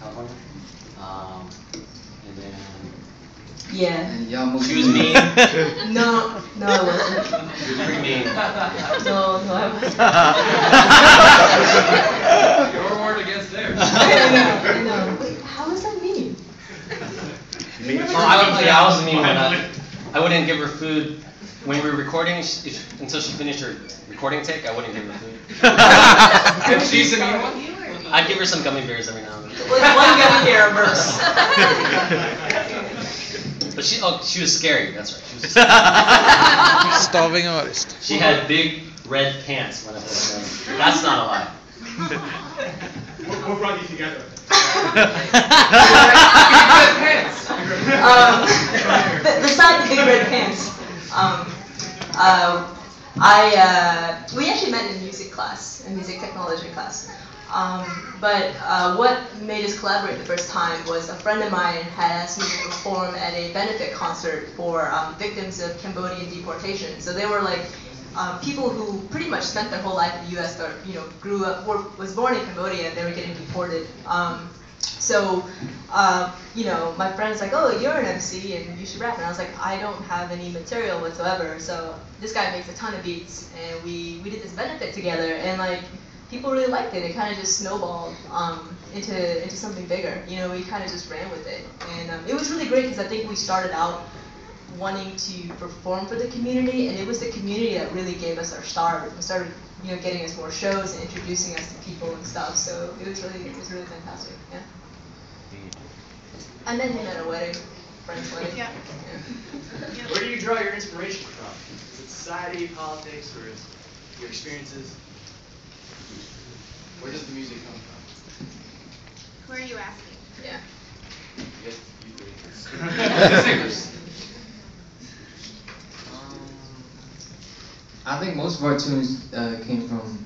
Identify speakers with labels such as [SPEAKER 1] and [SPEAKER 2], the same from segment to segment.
[SPEAKER 1] California. And then
[SPEAKER 2] Yeah.
[SPEAKER 3] And y'all
[SPEAKER 1] she was mean.
[SPEAKER 2] No, no, I wasn't.
[SPEAKER 1] She was pretty mean.
[SPEAKER 2] No, I wasn't.
[SPEAKER 4] Your word against theirs.
[SPEAKER 2] I know. Wait, how is that mean?
[SPEAKER 1] I was mean when I wouldn't give her food when we were recording. Until she finished her recording take, I wouldn't give her food.
[SPEAKER 4] And she's the mean one?
[SPEAKER 1] I'd give her some gummy bears every now and then.
[SPEAKER 2] One gummy bear verse.
[SPEAKER 1] But she was scary. That's right. She was
[SPEAKER 5] Starving artist.
[SPEAKER 1] She had big red pants when I put them. That's not a lie.
[SPEAKER 6] What brought you together?
[SPEAKER 2] Besides the big red pants, we actually met in music class, in music technology class. But what made us collaborate the first time was a friend of mine had asked me to perform at a benefit concert for victims of Cambodian deportation. So they were like people who pretty much spent their whole life in the U.S. or grew up, was born in Cambodia, and they were getting deported. My friend's like, oh, you're an MC and you should rap. And I was like, I don't have any material whatsoever. So this guy makes a ton of beats, and we did this benefit together, and like people really liked it. It kind of just snowballed into something bigger. We kind of just ran with it, and it was really great because I think we started out wanting to perform for the community, and it was the community that really gave us our start. It started getting us more shows and introducing us to people and stuff. So it was really fantastic. Yeah. I met him at a wedding, friend's wedding.
[SPEAKER 7] Yeah.
[SPEAKER 6] Where do you draw your inspiration from? Is it society, politics, or is it your experiences? Where does the music come from?
[SPEAKER 7] Who are you asking?
[SPEAKER 2] Yeah.
[SPEAKER 6] Yes, you three.
[SPEAKER 3] I think most of our tunes came from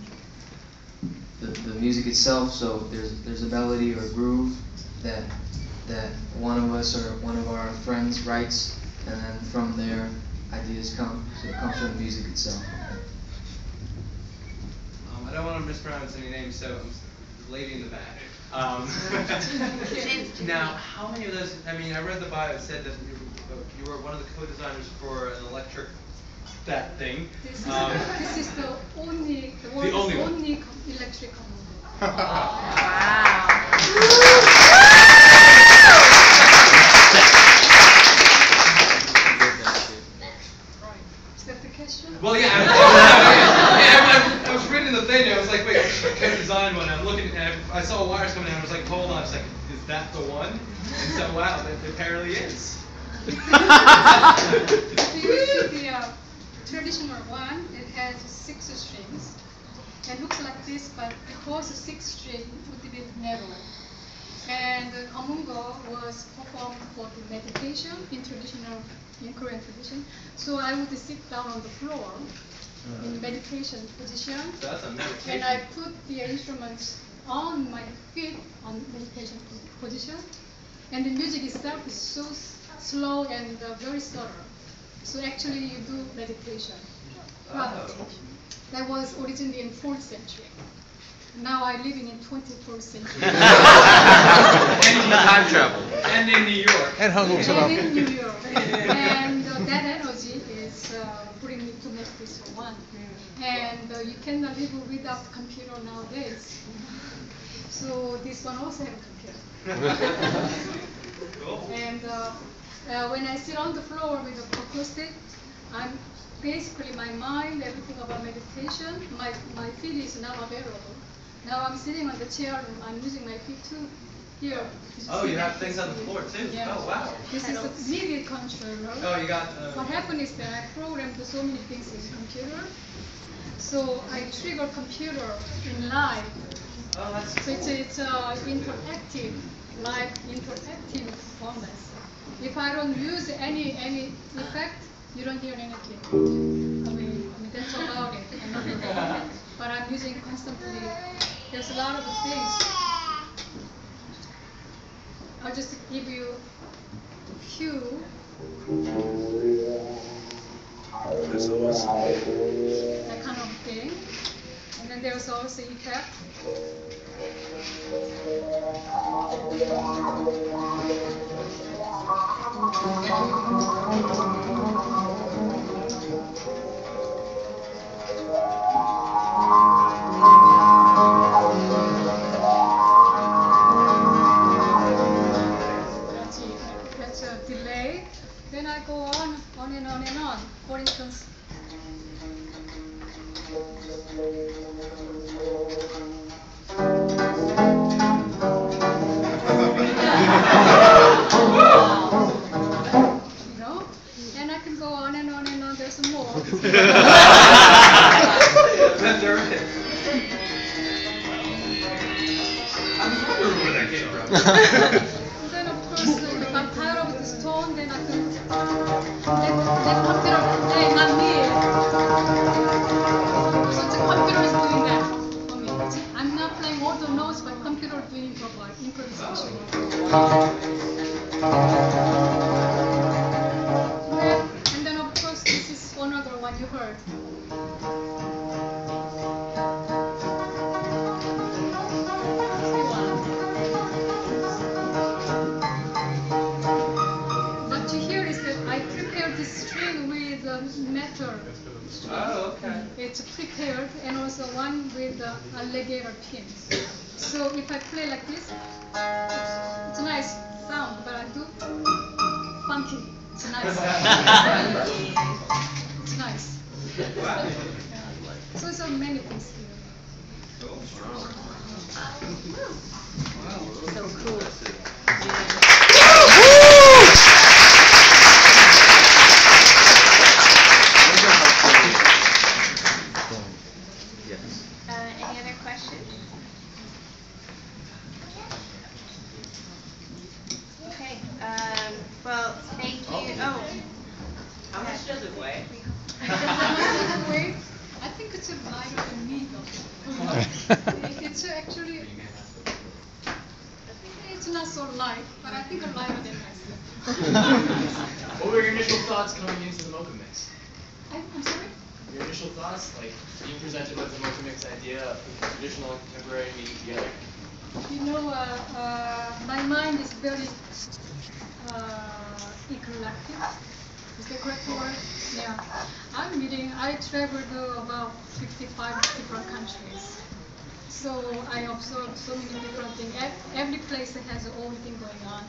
[SPEAKER 3] the music itself. So there's a melody or a groove that one of us or one of our friends writes, and then from there ideas come. So it comes from the music itself.
[SPEAKER 4] I don't want to mispronounce any names, so the lady in the back. Now, how many of those? I mean, I read the bio. It said that you were one of the co-designers for an electric that thing.
[SPEAKER 8] This is the only world's only electric kumungo.
[SPEAKER 7] Wow.
[SPEAKER 8] Is that the question?
[SPEAKER 4] Well, yeah. I was reading the thing. And I was like, wait, co-designed one. I'm looking. And I saw wires coming out. I was like, hold on a second. Is that the one? And so, wow, it apparently is.
[SPEAKER 8] If you see the traditional one, it has 6 strings. It looks like this, but because the 6th string would be narrow. And the kumungo was performed for the meditation in Korean tradition. So I would sit down on the floor in meditation position.
[SPEAKER 4] So that's a meditation.
[SPEAKER 8] And I put the instruments on my feet on meditation position. And the music itself is so slow and very subtle. So actually you do meditation. That was originally in 4th century. Now I live in 21st century.
[SPEAKER 5] And time travel.
[SPEAKER 4] And in New York.
[SPEAKER 5] And Hong Kong.
[SPEAKER 8] And in New York. And that energy is bringing me to make this one. And you cannot live without computer nowadays. So this one also has a computer. And when I sit on the floor with a acoustic, I'm basically my mind, everything about meditation, my feet is now available. Now I'm sitting on the chair and I'm using my feet too. Here.
[SPEAKER 4] Oh, you have things on the floor too?
[SPEAKER 8] Yeah.
[SPEAKER 4] Oh, wow.
[SPEAKER 8] This is a MIDI controller.
[SPEAKER 4] Oh, you got...
[SPEAKER 8] What happened is that I programmed so many things in computer. So I trigger computer in live.
[SPEAKER 4] Oh, that's
[SPEAKER 8] So
[SPEAKER 4] cool.
[SPEAKER 8] it's interactive, live interactive performance. If I don't use any effect, you don't hear anything. I mean that's about it. But I'm using constantly. There's a lot of things. I'll just give you a few. That kind of thing. And then there's also effect. That's a delay. Then I go on and on and on. For instance, you know, and I can go on and on and on. There's more.
[SPEAKER 4] There it is. I'm wondering where that came from.
[SPEAKER 8] Then of course, if I'm tired of this tone, then I can let computer play, not me. So the computer is doing that for me. I'm not playing all the notes, but computer doing proper improvisation. And then of course, this is another one you heard. What you hear is that I prepared this string with metal.
[SPEAKER 4] Oh, okay.
[SPEAKER 8] It's prepared, and also one with alligator pins. So if I play like this, it's a nice sound, but I do funky. It's nice. It's nice.
[SPEAKER 4] Wow.
[SPEAKER 8] So it's many things here.
[SPEAKER 2] So cool.
[SPEAKER 7] Any other questions? Okay. Well, thank you. Oh.
[SPEAKER 6] How much does it weigh?
[SPEAKER 8] Wait, I think it's a lighter than me though. It's actually, it's not so light, but I think I'm lighter than myself.
[SPEAKER 6] What were your initial thoughts coming into the Mocha Mix?
[SPEAKER 8] I'm sorry?
[SPEAKER 6] Your initial thoughts, like being presented with the Mocha Mix idea of traditional and contemporary meeting together?
[SPEAKER 8] You know, my mind is very eclectic. Is that correct word? Yeah. I traveled about 55 different countries. So I observed so many different things. Every place has its own thing going on.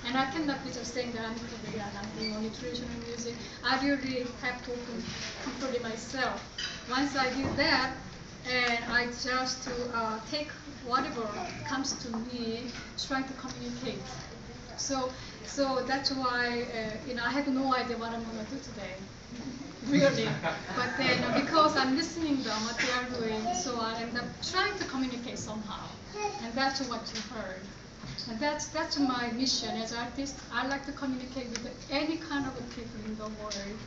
[SPEAKER 8] And I cannot be just saying that I'm Korean, I'm doing only traditional music. I really have to control it myself. Once I do that, and I just take whatever comes to me, trying to communicate. So that's why I had no idea what I'm going to do today, really. But then because I'm listening to what they are doing, so I end up trying to communicate somehow, and that's what you heard. And that's my mission as an artist. I like to communicate with any kind of people in the world.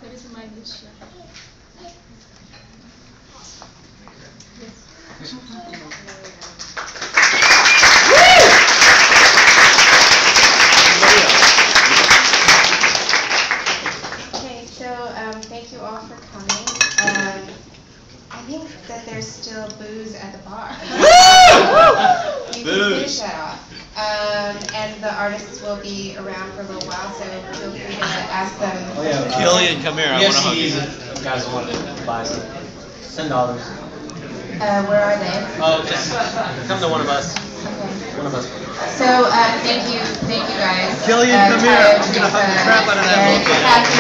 [SPEAKER 8] That is my mission.
[SPEAKER 7] Okay, so thank you all for coming. I think that there's still booze at the bar. You can finish that off. And the artists will be around for a little while, so feel free to ask them.
[SPEAKER 1] Oh, yeah.
[SPEAKER 5] Killian, come here. I want to hug you.
[SPEAKER 1] CDs, you guys want to buy some. $10.
[SPEAKER 7] Where are they?
[SPEAKER 1] Oh, just come to one of us.
[SPEAKER 7] Okay.
[SPEAKER 1] One of us.
[SPEAKER 7] So thank you guys.
[SPEAKER 5] Killian, come here. I'm gonna hug the crap out of that
[SPEAKER 7] and happy